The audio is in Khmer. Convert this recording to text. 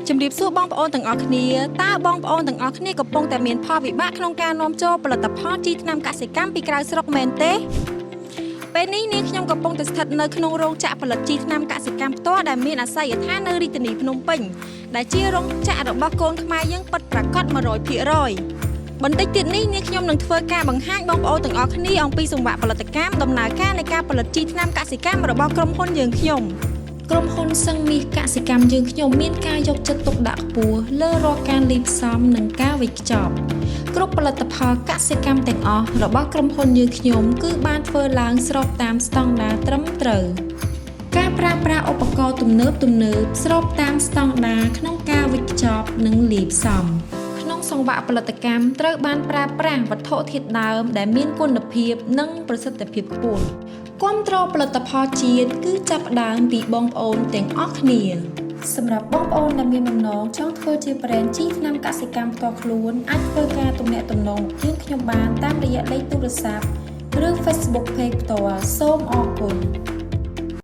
ជំរាបសួរបងប្អូនទាំងអស់គ្នាតើបងប្អូនទាំងអស់គ្នាកំពុងតែមានផលវិបាកក្នុងការនាំចូលផលិតផលជីថ្នាំកសិកម្មពីក្រៅស្រុកមែនទេពេលនេះនាងខ្ញុំកំពុងតែស្ថិតនៅក្នុងរោងចក្រផលិតជីថ្នាំកសិកម្មផ្ទាល់ដែលមានអាស័យដ្ឋាននៅរាជធានីភ្នំពេញដែលជារោងចក្ររបស់កូនខ្មែរយើងពិតប្រាកដ 100% បន្តិចទៀតនេះនាងខ្ញុំនឹងធ្វើការបង្ហាញបងប្អូនទាំងអស់គ្នាអំពីសង្វាក់ផលិតកម្មដំណើរការនៃការផលិតជីថ្នាំកសិកម្មរបស់ក្រុមហ៊ុនយើងខ្ញុំក្រុមហ៊ុនសឹងមាសកសិកម្មយើងខ្ញុំមានការយកចិត្តទុកដាក់ខ្ពស់លើរាល់ការលាយផ្សំនិងការវេចខ្ចប់គ្រប់ផលិតផលកសិកម្មទាំងអស់របស់ក្រុមហ៊ុនយើងខ្ញុំគឺបានធ្វើឡើងស្របតាមស្តង់ដារត្រឹមត្រូវការប្រើប្រាស់ឧបករណ៍ទំនើបស្របតាមស្តង់ដារក្នុងការវេចខ្ចប់និងលាយផ្សំក្នុងសង្វាក់ផលិតកម្មត្រូវបានប្រើប្រាស់វត្ថុធាតុដើមដែលមានគុណភាពនិងប្រសិទ្ធភាពខ្ពស់គាំទ្រផលិតផលជាតិគឺចាប់ផ្ដើមពីបងប្អូនទាំងអស់គ្នាសម្រាប់បងប្អូនដែលមានបំណងចង់ធ្វើជាប្រេនជីថ្នាំកសិកម្មផ្ទាល់ខ្លួនអាចធ្វើការទំនាក់ទំនងមកយើងខ្ញុំបានតាមរយៈលេខទូរស័ព្ទឬ Facebook Page ផ្ទាល់សូមអរគុណ